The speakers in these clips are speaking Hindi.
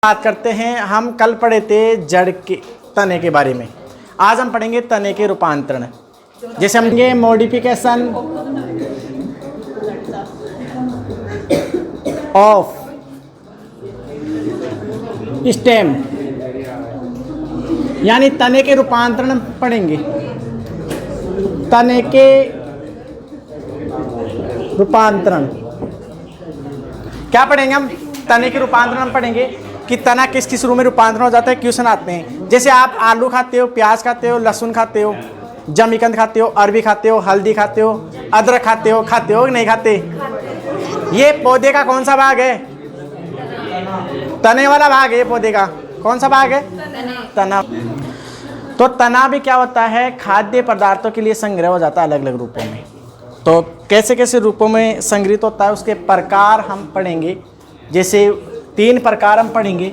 बात करते हैं। हम कल पढ़े थे जड़ के तने के बारे में। आज हम पढ़ेंगे तने के रूपांतरण। जैसे हम पढ़ेंगे मॉडिफिकेशन ऑफ स्टेम, यानी तने के रूपांतरण पढ़ेंगे। तने के रूपांतरण क्या पढ़ेंगे हम? तने के रूपांतरण हम पढ़ेंगे कि तना किस किस रूप में रूपांतरण हो जाता है। क्वेश्चन आते हैं जैसे आप आलू खाते हो, प्याज खाते हो, लहसुन खाते हो, जमीकंद खाते हो, अरबी खाते हो, हल्दी खाते हो, अदरक खाते हो नहीं खाते? ये पौधे का कौन सा भाग है? तने वाला भाग है। ये पौधे का कौन सा भाग है? तना। तो तना भी क्या होता है? खाद्य पदार्थों के लिए संग्रह हो जाता है अलग अलग रूपों में। तो कैसे कैसे रूपों में संग्रहित होता है उसके प्रकार हम पढ़ेंगे। जैसे 3 प्रकार हम पढ़ेंगे।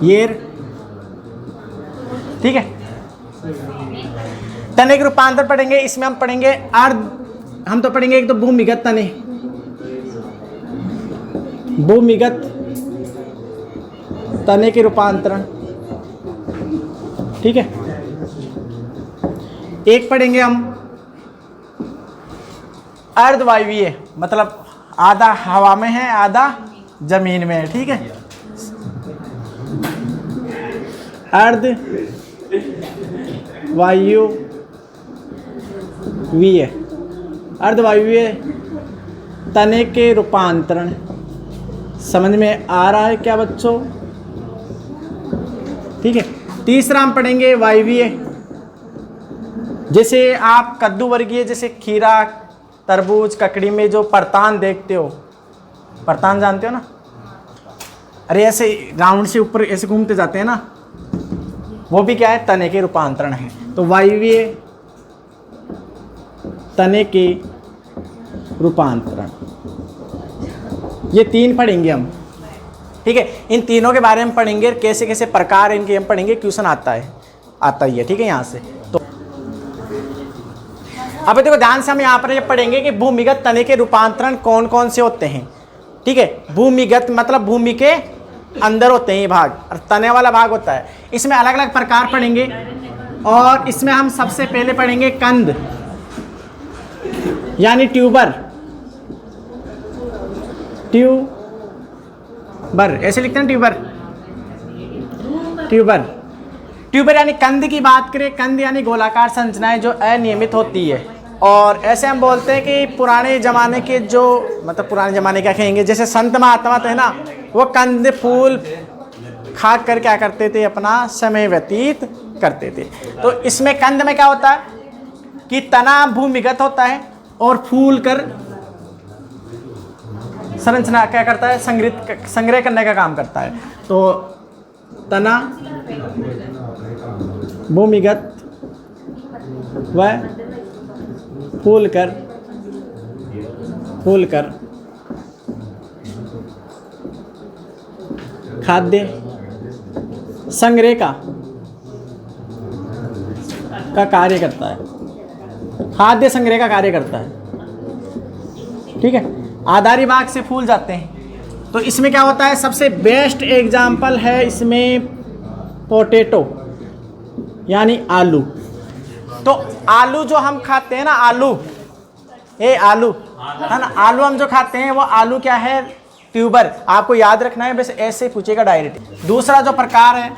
ये ठीक है, तने के रूपांतर पढ़ेंगे। इसमें हम पढ़ेंगे हम तो पढ़ेंगे एक तो भूमिगत तने, भूमिगत तने के रूपांतरण, ठीक है। एक पढ़ेंगे हम अर्धवायवीय, मतलब आधा हवा में है आधा जमीन में है, ठीक है। अर्धवायवीय, अर्धवायवीय तने के रूपांतरण समझ में आ रहा है क्या बच्चों? ठीक है। तीसरा हम पढ़ेंगे वायवीय। जैसे आप कद्दू वर्गीय, जैसे खीरा, तरबूज, ककड़ी में जो परतान देखते हो, परतान जानते हो ना? अरे ऐसे राउंड से ऊपर ऐसे घूमते जाते हैं ना, वो भी क्या है? तने के रूपांतरण है। तो वायवीय तने के रूपांतरण, ये 3 पढ़ेंगे हम, ठीक है। इन तीनों के बारे में पढ़ेंगे, कैसे कैसे प्रकार इनके हम पढ़ेंगे। क्वेश्चन आता ही है, ठीक है, यहाँ से। तो अब देखो ध्यान से हम यहाँ पर ये पढ़ेंगे कि भूमिगत तने के रूपांतरण कौन कौन से होते हैं, ठीक है। भूमिगत मतलब भूमि के अंदर होते हैं ये भाग, और तने वाला भाग होता है। इसमें अलग अलग प्रकार पढ़ेंगे, और इसमें हम सबसे पहले पढ़ेंगे कंद, यानी ट्यूबर। ट्यूबर ऐसे लिखते हैं, ट्यूबर। ट्यूबर, ट्यूबर यानी कंद की बात करें, कंद यानी गोलाकार संरचनाएं जो अनियमित होती है। और ऐसे हम बोलते हैं कि पुराने ज़माने के जो, मतलब पुराने ज़माने क्या कहेंगे, जैसे संत महात्मा थे ना, वो कंद फूल खा कर क्या करते थे? अपना समय व्यतीत करते थे। तो इसमें कंद में क्या होता है कि तना भूमिगत होता है और फूल कर संरचना क्या करता है? संग्रह करने का काम करता है। तो तना भूमिगत व फूल कर खाद्य संग्रह का कार्य करता है। खाद्य संग्रह का कार्य करता है, ठीक है। आधारी भाग से फूल जाते हैं। तो इसमें क्या होता है? सबसे बेस्ट एग्जाम्पल है इसमें पोटैटो, यानी आलू। तो आलू जो हम खाते हैं ना, आलू आलू है ना, आलू हम जो खाते हैं वो आलू क्या है? ट्यूबर। आपको याद रखना है, बस ऐसे पूछेगा डायरेक्ट। दूसरा जो प्रकार है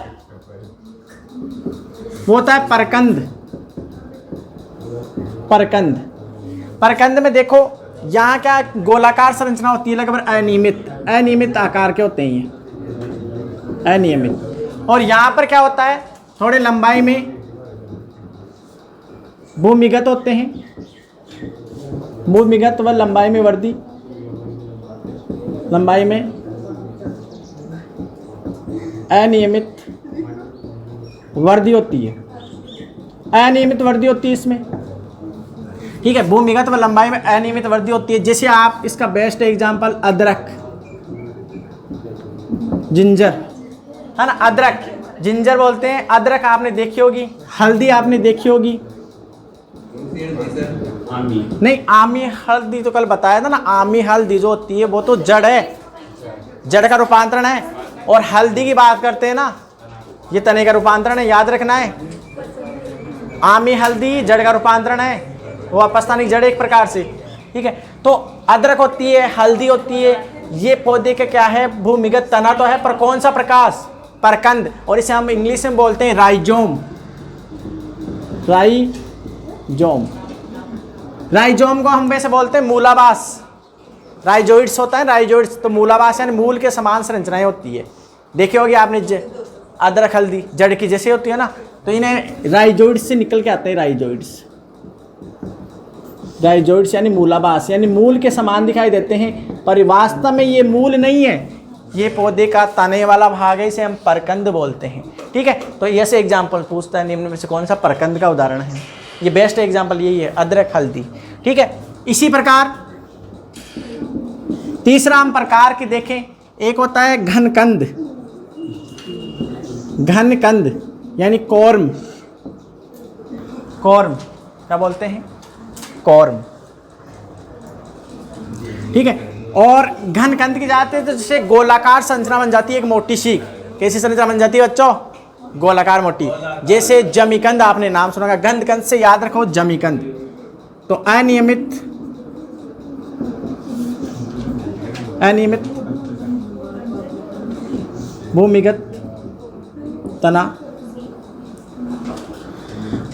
वो होता है परकंद। परकंद, परकंद में देखो यहाँ क्या गोलाकार संरचना होती है, लगभग अनियमित आकार के होते हैं ये, अनियमित। और यहाँ पर क्या होता है? थोड़े लंबाई में भूमिगत होते हैं, भूमिगत व लंबाई में वर्दी, लंबाई में अनियमित वर्दी होती है, अनियमित वर्दी होती है इसमें, ठीक है। भूमिगत व लंबाई में अनियमित वर्दी होती है। जैसे आप इसका बेस्ट एग्जांपल अदरक, जिंजर है ना, अदरक जिंजर बोलते हैं। अदरक आपने देखी होगी, हल्दी आपने देखी होगी, नहीं आमी हल्दी तो कल बताया था ना, आमी हल्दी जो होती है वो तो जड़ है, जड़ का रूपांतरण है। और हल्दी की बात करते हैं ना, ये तने का रूपांतरण है, याद रखना है। आमी हल्दी जड़ का रूपांतरण है, वो अपस्थानिक जड़ एक प्रकार से, ठीक है। तो अदरक होती है, हल्दी होती है, ये पौधे का क्या है, भूमिगत तना तो है, पर कौन सा प्रकाश, परकंद, और इसे हम इंग्लिश में बोलते हैं राइजोम। राइजोम, राइजोम को हम वैसे बोलते हैं मूलावास। राइजोइड्स होता है, राइजोइड्स, तो मूलावास यानी मूल के समान संरचनाएं होती है। देखे होगी आपने अदरक हल्दी जड़ की जैसे होती है ना, तो इन्हें राइजोइड्स से निकल के आते हैं। राइजोइड्स, राइजोइड्स यानी मूलावास, यानी मूल के समान दिखाई देते हैं, पर वास्तव में ये मूल नहीं है, ये पौधे का तने वाला भाग है, इसे हम परकंद बोलते हैं, ठीक है। तो ऐसे एग्जाम्पल पूछता है निम्न में से कौन सा परकंद का उदाहरण है, ये बेस्ट एग्जाम्पल यही है, अदरक हल्दी, ठीक है। इसी प्रकार तीसरा हम प्रकार की देखें, एक होता है घनकंद। घनकंद यानी कॉर्म, कॉर्म क्या बोलते हैं, कॉर्म, ठीक है। और घनकंद की जाते हैं तो जैसे गोलाकार संरचना बन जाती है, एक मोटी सी, कैसी संरचना बन जाती है बच्चों, गोलाकार मोटी, जैसे जमीकंद, आपने नाम सुना होगा। घनकंद से याद रखो जमीकंद। तो अनियमित, अनियमित भूमिगत तना,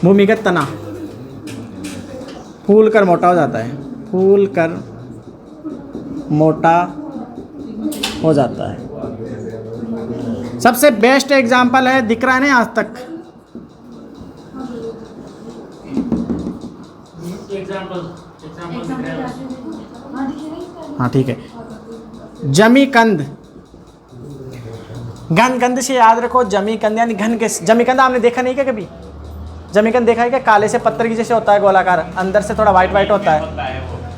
भूमिगत तना फूल कर मोटा हो जाता है, फूल कर मोटा हो जाता है। सबसे बेस्ट एग्जाम्पल है, दिख रहा है ना आज तक, हाँ ठीक है, जमीकंद। घनकंद से याद रखो जमीकंद यानी घन के, जमीकंद आपने देखा नहीं क्या कभी, जमीकंद देखा है क्या, काले से पत्थर की जैसे होता है, गोलाकार, अंदर से थोड़ा वाइट वाइट होता है।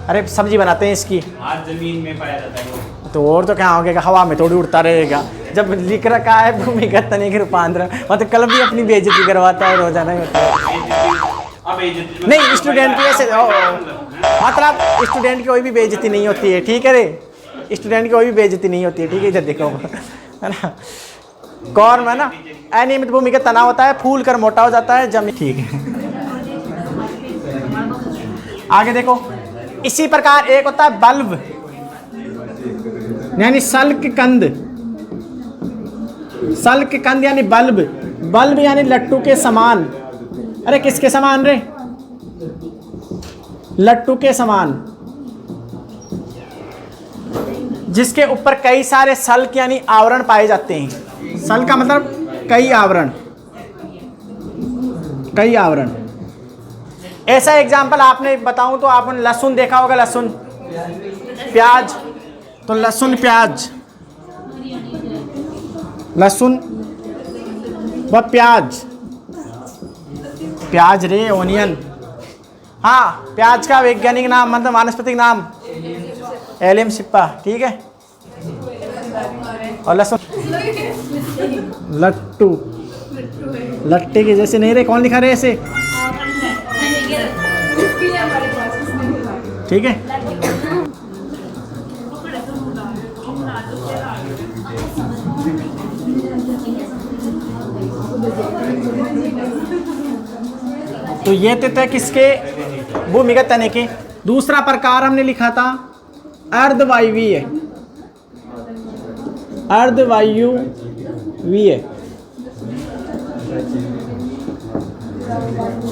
अरे सब्जी बनाते हैं इसकी, जमीन में पाया जाता है। तो और तो क्या हो गया, हवा में थोड़ी उड़ता रहेगा। जब लिख रखा है भूमिगत तने के रूपांतरण, मतलब कल भी अपनी बेइज्जती करवाता है, रोजाना ही होता है। नहीं स्टूडेंट की ऐसे मतलब स्टूडेंट की कोई भी बेइज्जती नहीं होती है, ठीक है रे, स्टूडेंट की कोई भी बेइज्जती नहीं होती है, ठीक है। इधर देखो है ना, कॉर्म है ना, अनियमित भूमिगत तना होता है, फूल कर मोटा हो जाता है, जमीन, ठीक है। आगे देखो, इसी प्रकार एक होता है बल्ब यानी सल्क कंद। सल्क कंद यानी बल्ब, बल्ब यानी लट्टू के समान। अरे किसके समान रे, लट्टू के समान, जिसके ऊपर कई सारे सल्क यानी आवरण पाए जाते हैं। सल्क का मतलब कई आवरण, कई आवरण। ऐसा एग्जाम्पल आपने बताऊं तो आपने लहसुन देखा होगा, लहसुन, प्याज, तो लहसुन प्याज, लहसुन व प्याज, प्याज रे ओनियन, हाँ प्याज का वैज्ञानिक नाम मतलब वानस्पतिक नाम एलियम सिप्पा, ठीक है। और लहसुन लट्टू, लट्टे के जैसे नहीं रे, कौन लिखा रहे ऐसे, ठीक है। तो ये थे किसके, भूमिगत तने के। दूसरा प्रकार हमने लिखा था अर्धवायवीय, अर्धवायवीय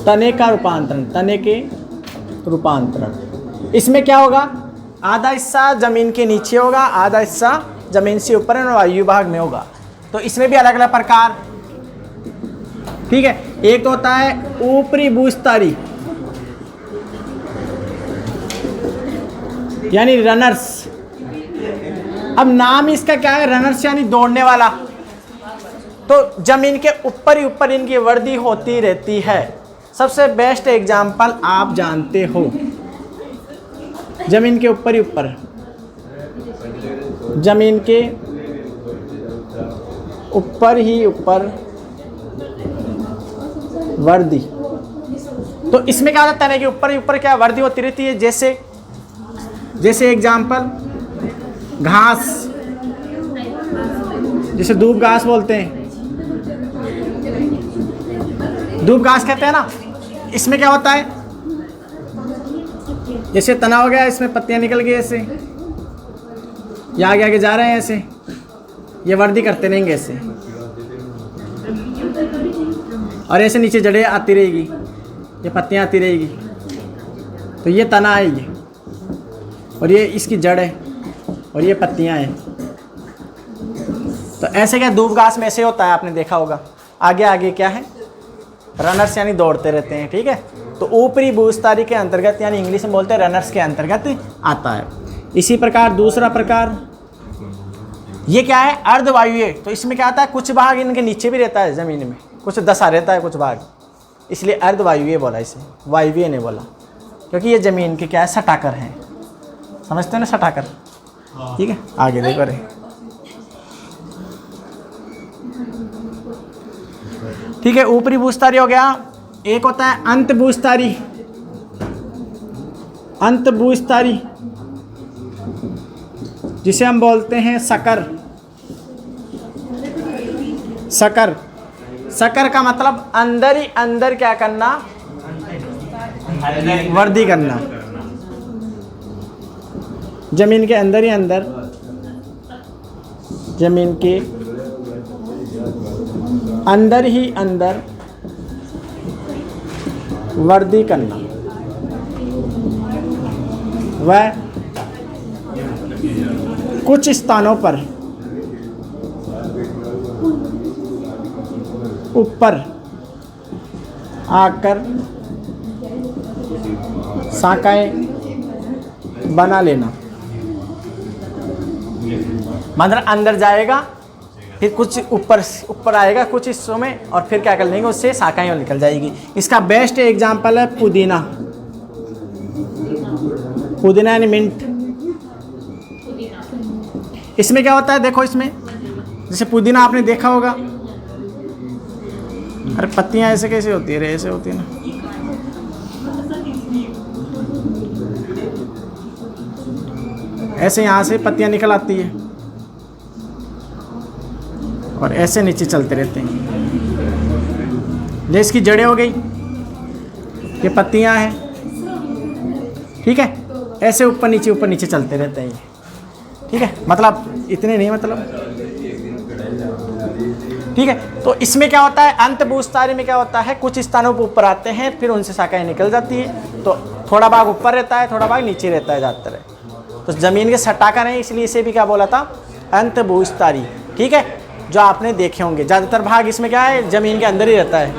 तने का रूपांतरण, तने के रूपांतरण। इसमें क्या होगा, आधा हिस्सा जमीन के नीचे होगा, आधा हिस्सा जमीन से ऊपर और वायु भाग में होगा। तो इसमें भी अलग अलग प्रकार, ठीक है। एक तो होता है ऊपरी भूस्तरी यानी रनर्स। अब नाम इसका क्या है, रनर्स यानी दौड़ने वाला। तो जमीन के ऊपर ही ऊपर इनकी वर्दी होती रहती है। सबसे बेस्ट एग्जाम्पल आप जानते हो, जमीन के ऊपर ही ऊपर, जमीन के ऊपर ही ऊपर वर्दी। तो इसमें क्या होता है, तने के ऊपर ही ऊपर क्या वर्दी होती रहती है, जैसे जैसे एग्जाम्पल घास, जिसे दूब घास बोलते हैं, दूब घास कहते हैं ना। इसमें क्या होता है, जैसे तना हो गया, इसमें पत्तियां निकल गई ऐसे, ये आगे आगे जा रहे हैं ऐसे, ये वर्दी करते रहेंगे ऐसे, और ऐसे नीचे जड़ें आती रहेगी, ये पत्तियां आती रहेगी, तो ये तना है ये, और ये इसकी जड़ है, और ये पत्तियां हैं। तो ऐसे क्या दूब घास में ऐसे होता है, आपने देखा होगा, आगे आगे क्या है, रनर्स यानी दौड़ते रहते हैं, ठीक है। तो ऊपरी बूझतारी के अंतर्गत, यानी इंग्लिश में बोलते हैं रनर्स के अंतर्गत आता है। इसी प्रकार दूसरा प्रकार ये क्या है, अर्धवायुए। तो इसमें क्या आता है, कुछ भाग इनके नीचे भी रहता है ज़मीन में, कुछ दसा रहता है कुछ भाग, इसलिए अर्धवायुए बोला इसे, वायुए ने बोला, क्योंकि ये ज़मीन के क्या है, सटाकर हैं, समझते हैं ना, सटाकर। ठीक है, आगे देखो रे। ठीक है, ऊपरी बूझतारी हो गया। एक होता है अंत बूझतारी, अंत बूझतारी जिसे हम बोलते हैं सकर। सकर, सकर का मतलब अंदर ही अंदर क्या करना, वर्दी करना, जमीन के अंदर ही अंदर, जमीन के अंदर ही अंदर वर्दी करना। वह कुछ स्थानों पर ऊपर आकर शाखाएं बना लेना, मतलब अंदर जाएगा, फिर कुछ ऊपर आएगा कुछ हिस्सों में, और फिर क्या कर लेंगे, उससे शाखाएं निकल जाएगी। इसका बेस्ट एग्जांपल है पुदीना। पुदीना यानी मिंट। इसमें क्या होता है, देखो इसमें जैसे पुदीना आपने देखा होगा, अरे पत्तियां ऐसे कैसे होती है रे, ऐसे होती है ना, ऐसे यहाँ से पत्तियां निकल आती है और ऐसे नीचे चलते रहते हैं। जैसे इसकी जड़ें हो गई, ये पत्तियां हैं, ठीक है, ऐसे ऊपर नीचे चलते रहते हैं, ठीक है, मतलब इतने नहीं, मतलब ठीक है। तो इसमें क्या होता है, अंत बूझतारी में क्या होता है, कुछ स्थानों पर ऊपर आते हैं, फिर उनसे शाखाएं निकल जाती है। तो थोड़ा भाग ऊपर रहता है, थोड़ा भाग नीचे रहता है ज़्यादातर। तो ज़मीन के सटाकर हैं, इसलिए इसे भी क्या बोला था, अंत बूझतारी, ठीक है, जो आपने देखे होंगे। ज़्यादातर भाग इसमें क्या है, ज़मीन के अंदर ही रहता है,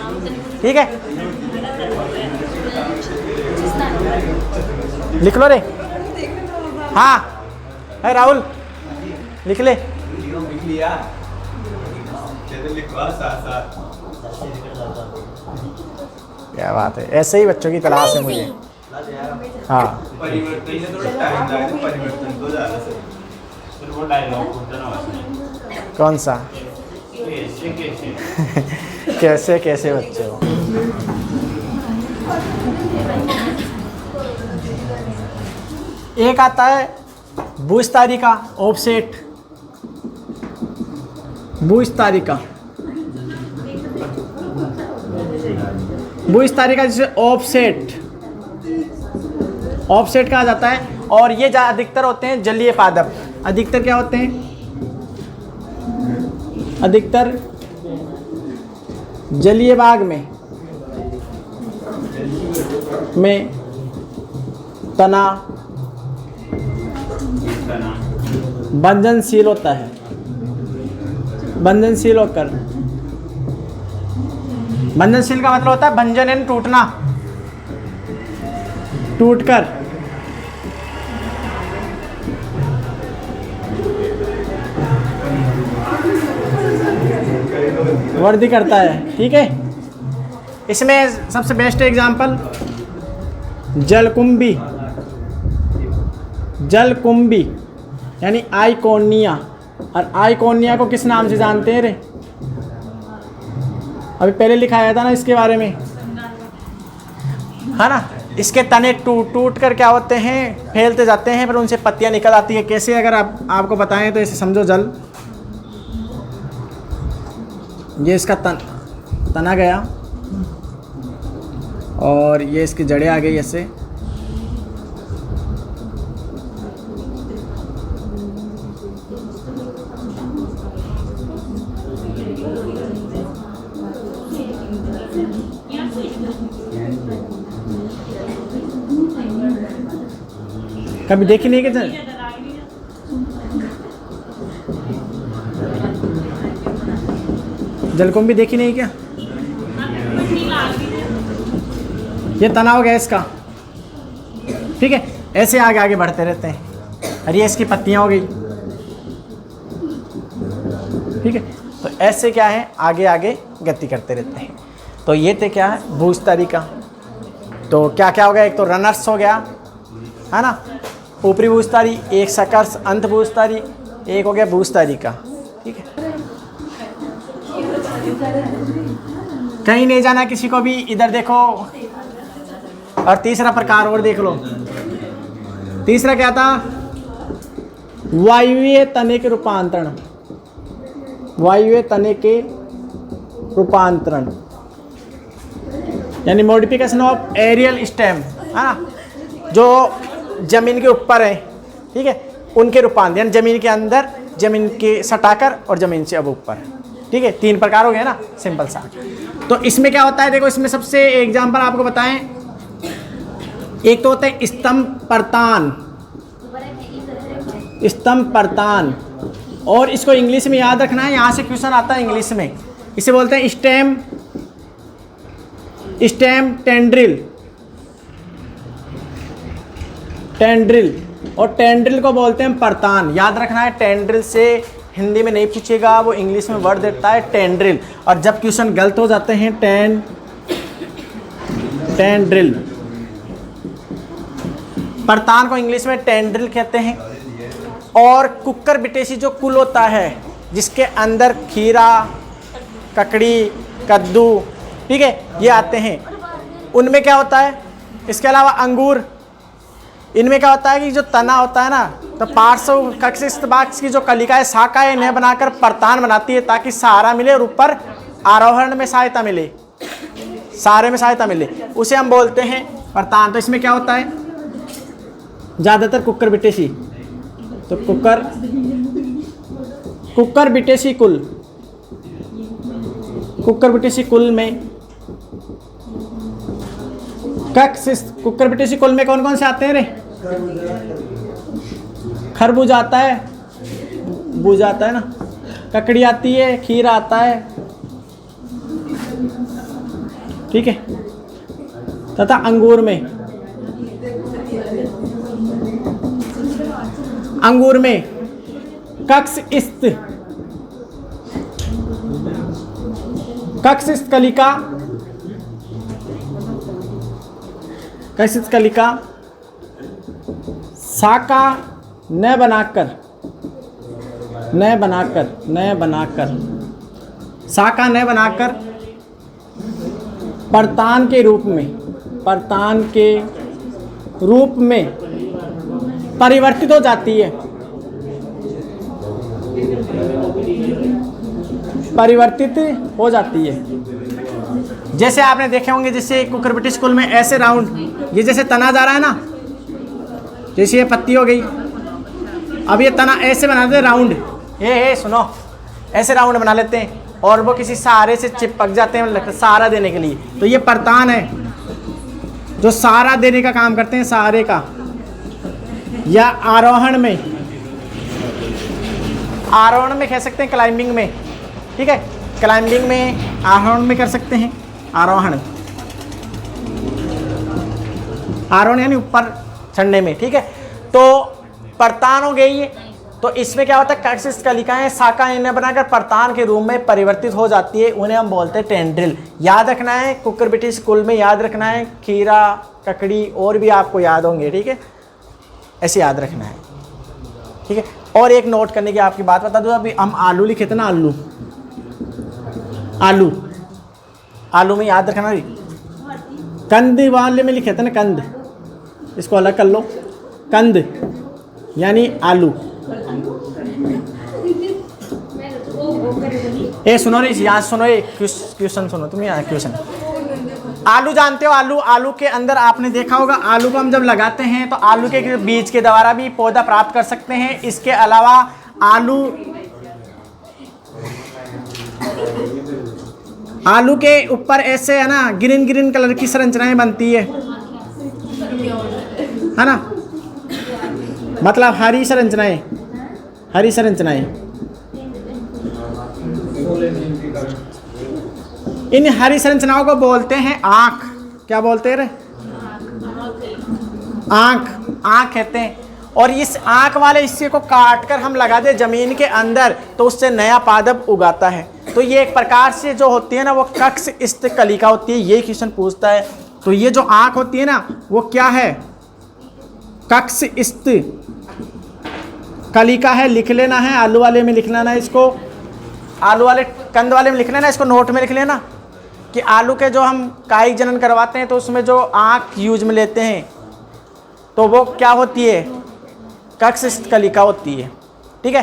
ठीक है। लिख लो रे, हाँ है राहुल, लिख ले। क्या बात है, ऐसे ही बच्चों की तलाश है मुझे। हाँ, कौन सा कैसे कैसे बच्चे हो। एक आता है बूझतारी का ऑफसेट, बूझतारी का, बूझतारी का जिसे ऑफसेट, ऑफसेट कहा जाता है। और ये अधिकतर होते हैं जलीय पादप। अधिकतर क्या होते हैं, अधिकतर जलीय भाग में तना बंधनशील होता है, बंधनशील होकर, बंधनशील का मतलब होता है भंजन यानी टूटना, टूटकर वर्दी करता है, ठीक है। इसमें सबसे बेस्ट एग्जांपल जलकुंभी, जलकुंभी यानी आइकोनिया। और आइकोनिया को किस नाम से जानते हैं रे, अभी पहले लिखाया था ना इसके बारे में, है ना। इसके तने टूट कर क्या होते हैं, फैलते जाते हैं, फिर उनसे पत्तियां निकल आती है। कैसे, अगर आपको बताएं तो ऐसे समझो, ये इसका तना गया और ये इसकी जड़ें आ गई ऐसे। कभी देखी नहीं कि जलकुंभी देखी नहीं क्या? ये तना हो गया इसका, ठीक है। ऐसे आगे आगे बढ़ते रहते हैं और ये इसकी पत्तियां हो गई, ठीक है। तो ऐसे क्या है, आगे आगे गति करते रहते हैं। तो ये थे क्या है, भूस्तरी का। तो क्या क्या हो गया, एक तो रनर्स हो गया है ना, ऊपरी भूस्तरी, एक सकर्स अंत भूस्तरी, एक हो गया भूस्तरी का, ठीक है। कहीं नहीं जाना किसी को भी, इधर देखो। और तीसरा प्रकार और देख लो। तीसरा क्या था, वायुव्य तने के रूपांतरण। वायुव्य तने के रूपांतरण यानी मॉडिफिकेशन ऑफ एरियल स्टेम, है ना, जो जमीन के ऊपर है, ठीक है, उनके रूपांतरण, यानी जमीन के अंदर, जमीन के सटाकर और जमीन से अब ऊपर, ठीक है। 3 प्रकार हो गए ना, सिंपल सा। तो इसमें क्या होता है, देखो इसमें सबसे एग्जांपल आपको बताएं। एक तो होता है स्तंभ परतान, स्तंभ परतान, और इसको इंग्लिश में याद रखना है, यहाँ से क्वेश्चन आता है इंग्लिश में। इसे बोलते हैं स्टेम, स्टेम टेंड्रिल, टेंड्रिल, और टेंड्रिल को बोलते हैं परतान। याद रखना है, टेंड्रिल से हिंदी में नहीं पूछेगा, वो इंग्लिश में वर्ड देता है टेंड्रिल। और जब क्वेश्चन गलत हो जाते हैं, टेंड्रिल, परतान को इंग्लिश में टेंड्रिल कहते हैं। और कुकर बिटेसी जो कुल होता है, जिसके अंदर खीरा, ककड़ी, कद्दू, ठीक है, ये आते हैं, उनमें क्या होता है। इसके अलावा अंगूर, इनमें क्या होता है कि जो तना होता है ना, तो पार्श्व कक्षिस्थ भाग की जो कलिकाएं, शाखाएं, इन्हें बनाकर परतान बनाती है, ताकि सहारा मिले और ऊपर आरोहण में सहायता मिले, सारे में सहायता मिले, उसे हम बोलते हैं परतान। तो इसमें क्या होता है, ज़्यादातर कुकर बिटेसी, तो कुकर बिटेसी कुल, कुकर बिटेसी कुल में कुकर बिटेसी कुल में कौन कौन से आते हैं रे? खरबूज आता है, बूझ आता है ना, ककड़ी आती है, खीरा आता है, ठीक है, तथा अंगूर में, अंगूर में कक्षस्थ, कक्षस्थ कलिका, कक्षस्थ कलिका शाखा न बनाकर, न बनाकर, न बनाकर, शाखा न बनाकर परतान के रूप में, परतान के रूप में परिवर्तित हो जाती है, परिवर्तित हो जाती है। जैसे आपने देखे होंगे, जैसे कुकर बिटेसी कुल में ऐसे राउंड, ये जैसे तना जा रहा है ना, जैसे ये पत्ती हो गई, अब ये तना ऐसे बना देते राउंड, ये सुनो, ऐसे राउंड बना लेते हैं और वो किसी सहारे से चिपक जाते हैं सहारा देने के लिए। तो ये परतान है जो सहारा देने का काम करते हैं, सहारे का। या आरोहण में, आरोहण में कह सकते हैं, क्लाइंबिंग में, ठीक है, क्लाइंबिंग में, आरोहण में कर सकते हैं, आरोहण, आरोहण यानी ऊपर चढ़ने में, ठीक है। तो परतान हो गई। तो इसमें क्या होता है, कक्षस्थ कलिकाएं शाखा इन्हें बनाकर परतान के रूप में परिवर्तित हो जाती है, उन्हें हम बोलते हैं टेंड्रिल। याद रखना है, कुकर बिटेसी कुल में याद रखना है, खीरा, ककड़ी और भी आपको याद होंगे, ठीक है, ऐसे याद रखना है, ठीक है। और एक नोट करने की आपकी बात बता दूं, अभी हम आलू लिखे थे ना, आलू, आलू, आलू में याद रखना, कंद वाले में लिखे थे ना, कंद, इसको अलग कर लो, कंद यानी आलू, ए सुनो रे, यहाँ सुनो, ये क्वेश्चन सुनो तुम, यहाँ क्वेश्चन। आलू जानते हो, आलू, आलू के अंदर आपने देखा होगा, आलू को हम जब लगाते हैं तो आलू के बीज के द्वारा भी पौधा प्राप्त कर सकते हैं। इसके अलावा आलू के ऊपर ऐसे है ना ग्रीन ग्रीन कलर की संरचनाएं बनती है ना, मतलब हरी संरचनाएं, हरी संरचनाएं। इन हरी संरचनाओं को बोलते हैं आँख। क्या बोलते हैं रे? आँख, आँख कहते हैं। और इस आँख वाले हिस्से को काट कर हम लगा दे जमीन के अंदर तो उससे नया पादप उगाता है। तो ये एक प्रकार से जो होती है ना वो कक्ष स्थ कलिका होती है। ये क्वेश्चन पूछता है। तो ये जो आँख होती है ना वो क्या है? कक्ष स्थ कलिका है। लिख लेना है, आलू वाले में लिख लेना है इसको, आलू वाले कंद वाले में लिख लेना, इसको नोट में लिख लेना कि आलू के जो हम कायिक जनन करवाते हैं तो उसमें जो आँख यूज में लेते हैं तो वो क्या होती है? कक्ष स्थ कलिका होती है। ठीक है,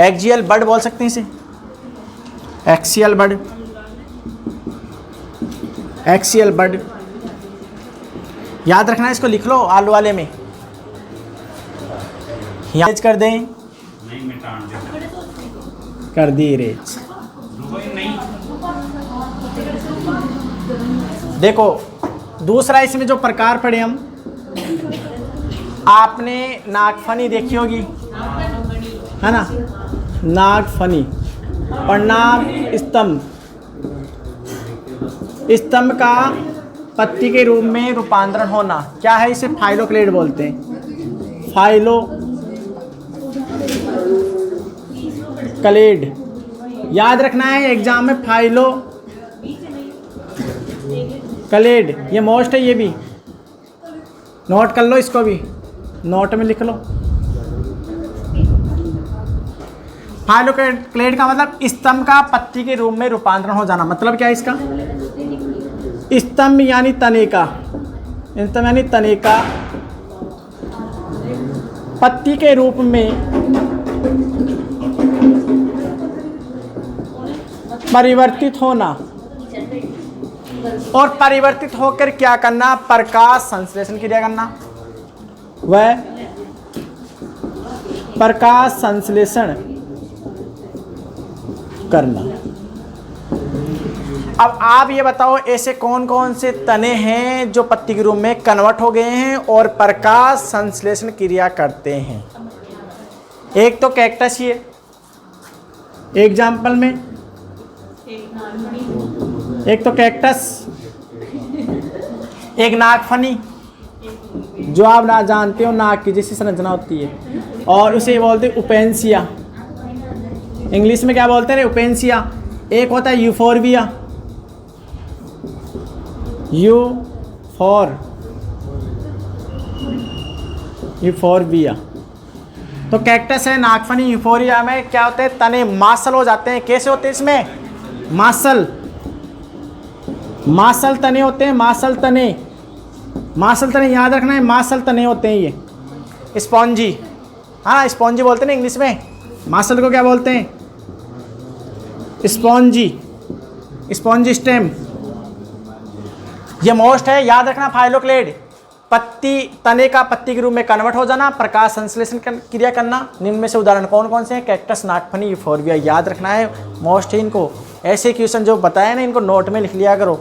एक्सियल बड बोल सकते हैं इसे, एक्सियल बड, एक्सियल बड याद रखना है, इसको लिख लो आलू वाले में। याद कर दें, नहीं मिटान दे, कर दी रेज। नहीं देखो दूसरा इसमें जो प्रकार पढ़े हम, आपने नागफनी देखी होगी है ना, नागफनी, प्रणाम स्तंभ, स्तंभ का पत्ती के रूप में रूपांतरण होना, क्या है? इसे फाइलोक्लेड बोलते हैं, फाइलो क्लेड। याद रखना है एग्जाम में, फाइलो क्लेड, ये मोस्ट है, ये भी नोट कर लो, इसको भी नोट में लिख लो। फाइलोक्लेड का मतलब स्तंभ का पत्ती के रूप में रूपांतरण हो जाना। मतलब क्या है इसका? स्तंभ यानी तने का, स्तंभ यानी तने का पत्ती के रूप में परिवर्तित होना, और परिवर्तित होकर क्या करना? प्रकाश संश्लेषण क्रिया करना। वह प्रकाश संश्लेषण करना। अब आप ये बताओ ऐसे कौन कौन से तने हैं जो पत्ती के रूप में कन्वर्ट हो गए हैं और प्रकाश संश्लेषण क्रिया करते हैं? एक तो कैक्टस ही है एग्जाम्पल में, एक तो कैक्टस, एक नागफनी जो आप ना जानते हो नाग की जैसी संरचना होती है, और उसे बोलते हैं उपेंसिया। इंग्लिश में क्या बोलते हैं? उपेंसिया। एक होता है यूफोरबिया, यूफोरबिया। तो कैक्टस है, नागफनी, यूफोरिया में क्या होते हैं? तने मासल हो जाते हैं। कैसे होते हैं इसमें? मासल, मासल तने होते हैं, मासल तने, मासल तने याद रखना है, मासल तने होते हैं ये। स्पॉन्जी, हाँ स्पॉन्जी बोलते हैं ना इंग्लिश में, मासल को क्या बोलते हैं? Spongy, spongy stem. ये मोस्ट है, याद रखना। फाइलोक्लेड, पत्ती, तने का पत्ती के रूप में कन्वर्ट हो जाना, प्रकाश संश्लेषण क्रिया करना। निम्न में से उदाहरण कौन कौन से हैं? कैक्टस, नागफनी, यूफोरबिया। याद रखना है, मोस्ट है इनको। ऐसे क्वेश्चन जो बताए ना इनको नोट में लिख लिया करो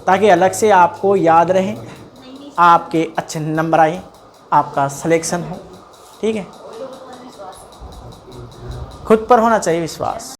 ताकि अलग से आपको याद रहे, आपके अच्छे नंबर आए, आपका सिलेक्शन हो। ठीक है, खुद पर होना चाहिए विश्वास।